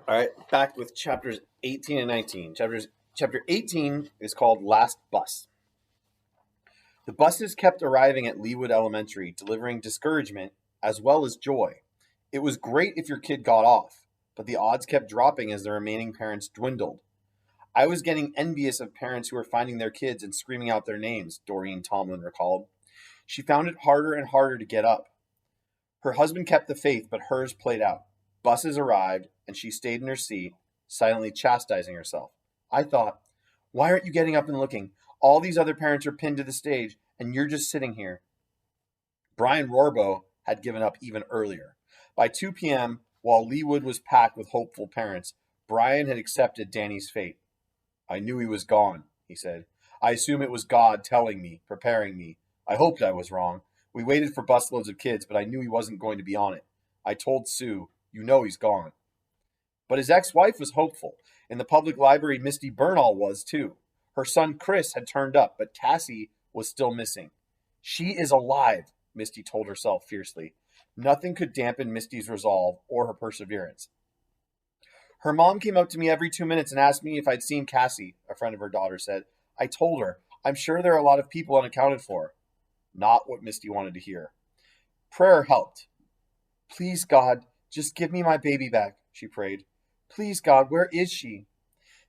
All right, back with chapters 18 and 19. Chapter 18 is called Last Bus. The buses kept arriving at Leawood Elementary, delivering discouragement as well as joy. It was great if your kid got off, but the odds kept dropping as the remaining parents dwindled. I was getting envious of parents who were finding their kids and screaming out their names, Doreen Tomlin recalled. She found it harder and harder to get up. Her husband kept the faith, but hers played out. Buses arrived, and she stayed in her seat, silently chastising herself. I thought, why aren't you getting up and looking? All these other parents are pinned to the stage, and you're just sitting here. Brian Rorbo had given up even earlier. By 2 p.m., while Leawood was packed with hopeful parents, Brian had accepted Danny's fate. I knew he was gone, he said. I assume it was God telling me, preparing me. I hoped I was wrong. We waited for busloads of kids, but I knew he wasn't going to be on it. I told Sue, you know he's gone. But his ex-wife was hopeful. In the public library, Misty Bernal was too. Her son Chris had turned up, but Cassie was still missing. She is alive, Misty told herself fiercely. Nothing could dampen Misty's resolve or her perseverance. Her mom came up to me every 2 minutes and asked me if I'd seen Cassie, a friend of her daughter said. I told her, I'm sure there are a lot of people unaccounted for. Not what Misty wanted to hear. Prayer helped. Please, God, just give me my baby back, she prayed. Please, God, where is she?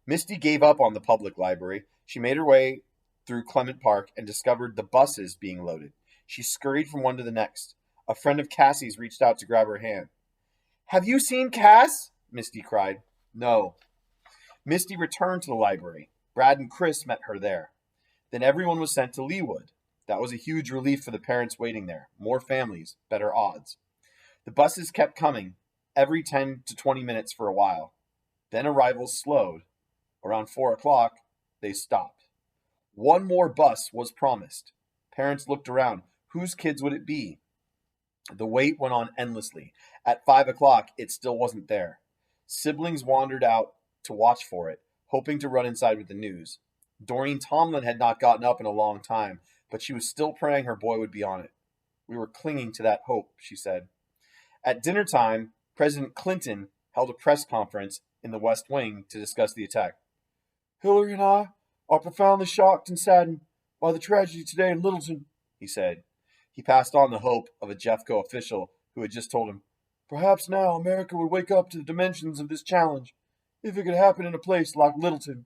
Misty gave up on the public library. She made her way through Clement Park and discovered the buses being loaded. She scurried from one to the next. A friend of Cassie's reached out to grab her hand. Have you seen Cass? Misty cried. No. Misty returned to the library. Brad and Chris met her there. Then everyone was sent to Leawood. That was a huge relief for the parents waiting there. More families, better odds. The buses kept coming, every 10 to 20 minutes for a while. Then arrivals slowed. Around 4 o'clock, they stopped. One more bus was promised. Parents looked around. Whose kids would it be? The wait went on endlessly. At 5 o'clock, it still wasn't there. Siblings wandered out to watch for it, hoping to run inside with the news. Doreen Tomlin had not gotten up in a long time, but she was still praying her boy would be on it. We were clinging to that hope, she said. At dinner time, President Clinton held a press conference in the West Wing to discuss the attack. Hillary and I are profoundly shocked and saddened by the tragedy today in Littleton, he said. He passed on the hope of a Jeffco official who had just told him, perhaps now America would wake up to the dimensions of this challenge, if it could happen in a place like Littleton.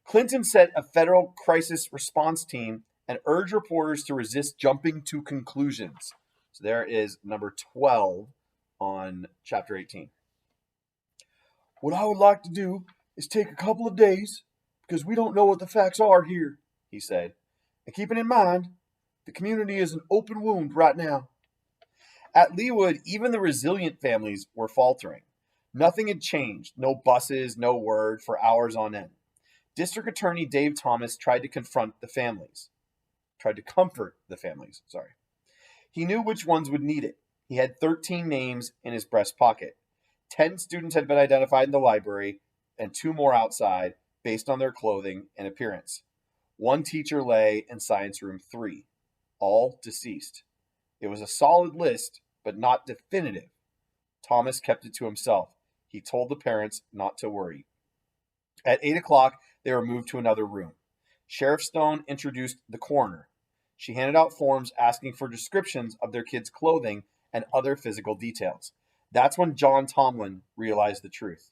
Clinton set a federal crisis response team and urged reporters to resist jumping to conclusions. So there is number 12 on chapter 18. What I would like to do is take a couple of days, because we don't know what the facts are here, he said. And keeping in mind, the community is an open wound right now. At Leawood, even the resilient families were faltering. Nothing had changed. No buses, no word for hours on end. District Attorney Dave Thomas tried to comfort the families. He knew which ones would need it. He had 13 names in his breast pocket. 10 students had been identified in the library, and 2 more outside, based on their clothing and appearance. 1 teacher lay in Science Room 3. All deceased. It was a solid list, but not definitive. Thomas kept it to himself. He told the parents not to worry. At 8 o'clock, they were moved to another room. Sheriff Stone introduced the coroner. She handed out forms asking for descriptions of their kids' clothing and other physical details. That's when John Tomlin realized the truth.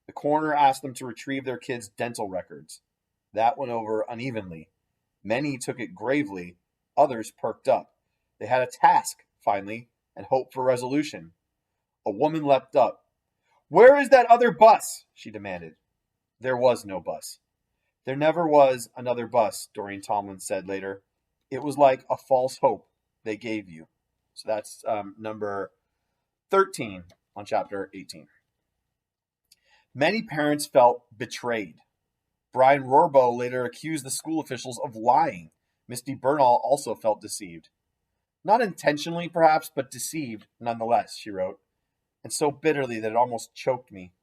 The coroner asked them to retrieve their kids' dental records. That went over unevenly. Many took it gravely. Others perked up. They had a task, finally, and hope for resolution. A woman leapt up. Where is that other bus? She demanded. There was no bus. There never was another bus, Doreen Tomlin said later. It was like a false hope they gave you. So that's number 13 on chapter 18. Many parents felt betrayed. Brian Rorbo later accused the school officials of lying. Misty Bernal also felt deceived. Not intentionally, perhaps, but deceived nonetheless, she wrote, and so bitterly that it almost choked me.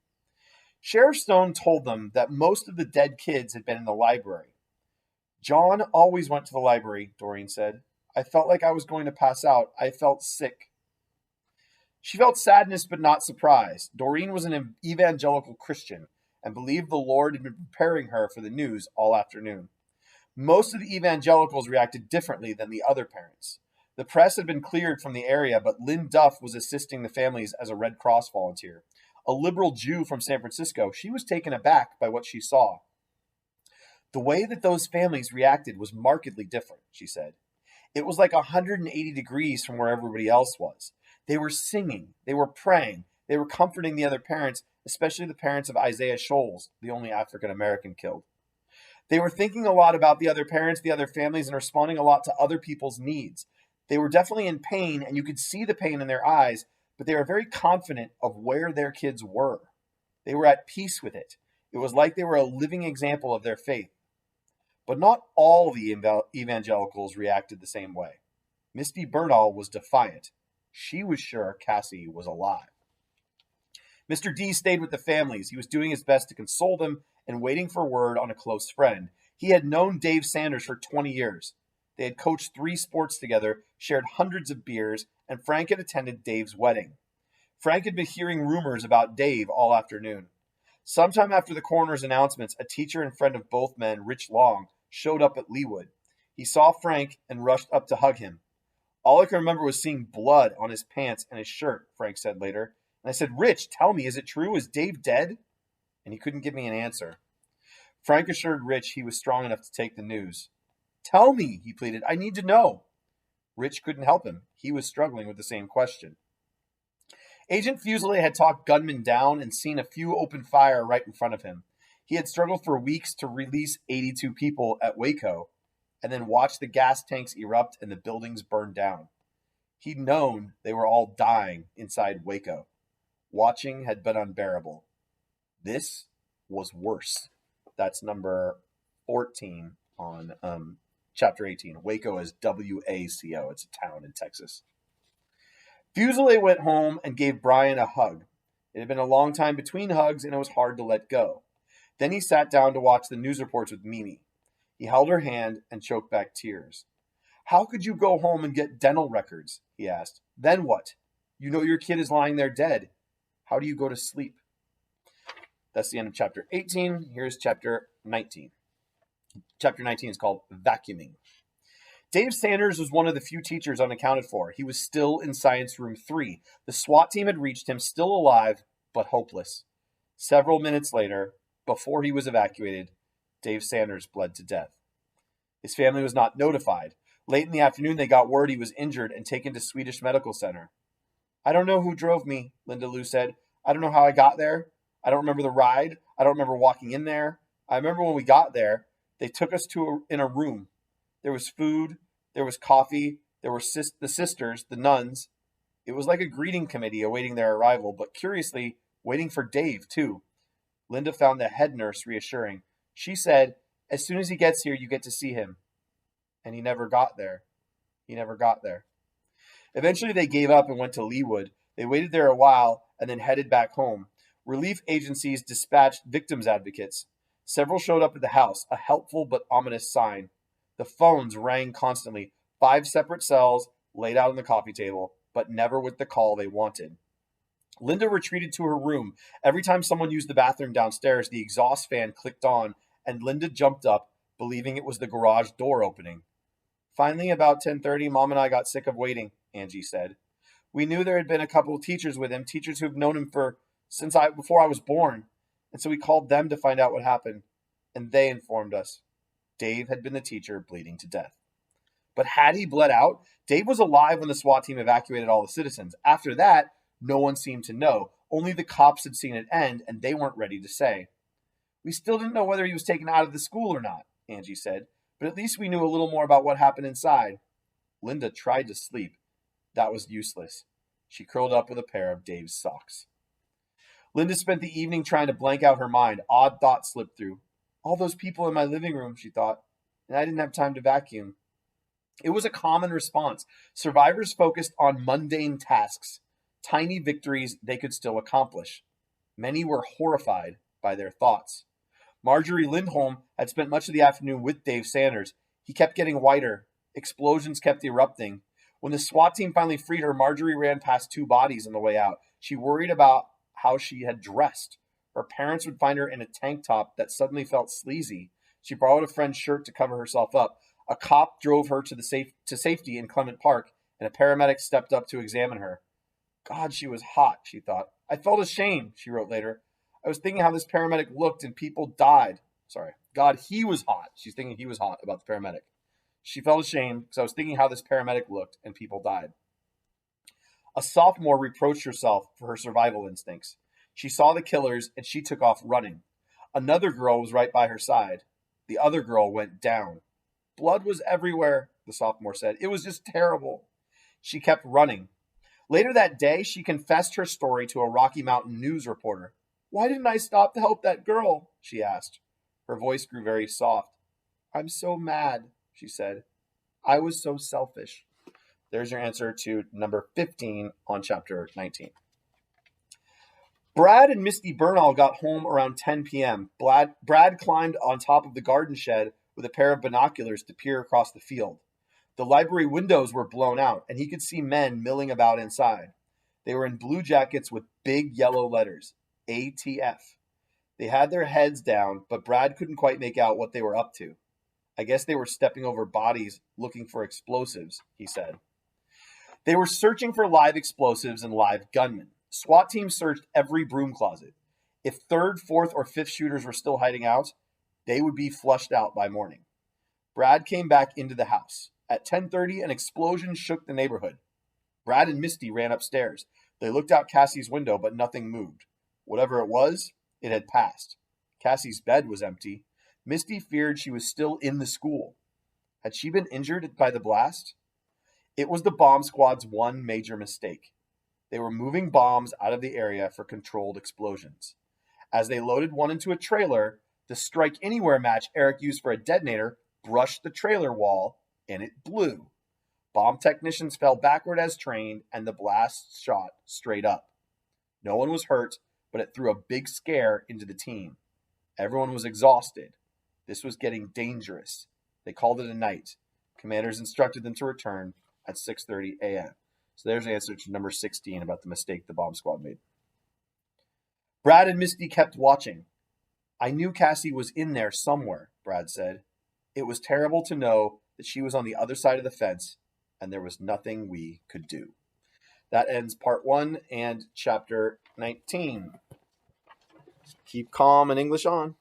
Sheriff Stone told them that most of the dead kids had been in the library. John always went to the library, Doreen said. I felt like I was going to pass out. I felt sick. She felt sadness but not surprise. Doreen was an evangelical Christian and believed the Lord had been preparing her for the news all afternoon. Most of the evangelicals reacted differently than the other parents. The press had been cleared from the area, but Lynn Duff was assisting the families as a Red Cross volunteer. A liberal Jew from San Francisco, she was taken aback by what she saw. The way that those families reacted was markedly different, she said. It was like 180 degrees from where everybody else was. They were singing, they were praying, they were comforting the other parents, especially the parents of Isaiah Scholes, the only African American killed. They were thinking a lot about the other parents, the other families, and responding a lot to other people's needs. They were definitely in pain, and you could see the pain in their eyes, but they were very confident of where their kids were. They were at peace with it. It was like they were a living example of their faith. But not all the evangelicals reacted the same way. Misty Bernal was defiant. She was sure Cassie was alive. Mr. D stayed with the families. He was doing his best to console them and waiting for word on a close friend. He had known Dave Sanders for 20 years. They had coached 3 sports together, shared hundreds of beers, and Frank had attended Dave's wedding. Frank had been hearing rumors about Dave all afternoon. Sometime after the coroner's announcements, a teacher and friend of both men, Rich Long, showed up at Leawood. He saw Frank and rushed up to hug him. All I can remember was seeing blood on his pants and his shirt, Frank said later. And I said, Rich, tell me, is it true? Is Dave dead? And he couldn't give me an answer. Frank assured Rich he was strong enough to take the news. Tell me, he pleaded. I need to know. Rich couldn't help him. He was struggling with the same question. Agent Fuselier had talked gunmen down and seen a few open fire right in front of him. He had struggled for weeks to release 82 people at Waco and then watch the gas tanks erupt and the buildings burn down. He'd known they were all dying inside Waco. Watching had been unbearable. This was worse. That's number 14 on chapter 18. Waco is W-A-C-O. It's a town in Texas. Fuselier went home and gave Brian a hug. It had been a long time between hugs, and it was hard to let go. Then he sat down to watch the news reports with Mimi. He held her hand and choked back tears. How could you go home and get dental records? He asked. Then what? You know your kid is lying there dead. How do you go to sleep? That's the end of chapter 18. Here's chapter 19. Chapter 19 is called Vacuuming. Dave Sanders was one of the few teachers unaccounted for. He was still in Science Room 3. The SWAT team had reached him, still alive, but hopeless. Several minutes later, before he was evacuated, Dave Sanders bled to death. His family was not notified. Late in the afternoon, they got word he was injured and taken to Swedish Medical Center. I don't know who drove me, Linda Lou said. I don't know how I got there. I don't remember the ride. I don't remember walking in there. I remember when we got there, they took us in a room. There was food. There was coffee. There were the sisters, the nuns. It was like a greeting committee awaiting their arrival, but curiously, waiting for Dave, too. Linda found the head nurse reassuring. She said, as soon as he gets here, you get to see him. And he never got there. He never got there. Eventually, they gave up and went to Leawood. They waited there a while and then headed back home. Relief agencies dispatched victims advocates. Several showed up at the house, a helpful but ominous sign. The phones rang constantly. 5 separate cells laid out on the coffee table, but never with the call they wanted. Linda retreated to her room. Every time someone used the bathroom downstairs, the exhaust fan clicked on, and Linda jumped up, believing it was the garage door opening. Finally, about 10:30, Mom and I got sick of waiting, Angie said. We knew there had been a couple of teachers with him, teachers who've known him before I was born, and so we called them to find out what happened, and they informed us. Dave had been the teacher bleeding to death. But had he bled out? Dave was alive when the SWAT team evacuated all the citizens. After that, no one seemed to know. Only the cops had seen it end, and they weren't ready to say. We still didn't know whether he was taken out of the school or not, Angie said, but at least we knew a little more about what happened inside. Linda tried to sleep. That was useless. She curled up with a pair of Dave's socks. Linda spent the evening trying to blank out her mind. Odd thoughts slipped through. All those people in my living room, she thought, and I didn't have time to vacuum. It was a common response. Survivors focused on mundane tasks, tiny victories they could still accomplish. Many were horrified by their thoughts. Marjorie Lindholm had spent much of the afternoon with Dave Sanders. He kept getting whiter. Explosions kept erupting. When the SWAT team finally freed her, Marjorie ran past 2 bodies on the way out. She worried about how she had dressed. Her parents would find her in a tank top that suddenly felt sleazy. She borrowed a friend's shirt to cover herself up. A cop drove her to safety in Clement Park, and a paramedic stepped up to examine her. God, she was hot, she thought. I felt ashamed, she wrote later. I was thinking how this paramedic looked and people died. Sorry. God, he was hot. She's thinking he was hot about the paramedic. She felt ashamed because I was thinking how this paramedic looked and people died. A sophomore reproached herself for her survival instincts. She saw the killers and she took off running. Another girl was right by her side. The other girl went down. Blood was everywhere, the sophomore said. It was just terrible. She kept running. Later that day, she confessed her story to a Rocky Mountain news reporter. Why didn't I stop to help that girl? She asked. Her voice grew very soft. I'm so mad, she said. I was so selfish. There's your answer to number 15 on chapter 19. Brad and Misty Bernal got home around 10 p.m. Brad climbed on top of the garden shed with a pair of binoculars to peer across the field. The library windows were blown out, and he could see men milling about inside. They were in blue jackets with big yellow letters, ATF. They had their heads down, but Brad couldn't quite make out what they were up to. I guess they were stepping over bodies looking for explosives, he said. They were searching for live explosives and live gunmen. SWAT teams searched every broom closet. If 3rd, 4th, or 5th shooters were still hiding out, they would be flushed out by morning. Brad came back into the house. At 10:30, an explosion shook the neighborhood. Brad and Misty ran upstairs. They looked out Cassie's window, but nothing moved. Whatever it was, it had passed. Cassie's bed was empty. Misty feared she was still in the school. Had she been injured by the blast? It was the bomb squad's one major mistake. They were moving bombs out of the area for controlled explosions. As they loaded one into a trailer, the Strike Anywhere match Eric used for a detonator brushed the trailer wall, and it blew. Bomb technicians fell backward as trained, and the blast shot straight up. No one was hurt, but it threw a big scare into the team. Everyone was exhausted. This was getting dangerous. They called it a night. Commanders instructed them to return at 6:30 a.m. So there's the answer to number 16 about the mistake the bomb squad made. Brad and Misty kept watching. I knew Cassie was in there somewhere, Brad said. It was terrible to know that she was on the other side of the fence, and there was nothing we could do. That ends part 1 and chapter 19. Keep calm and English on.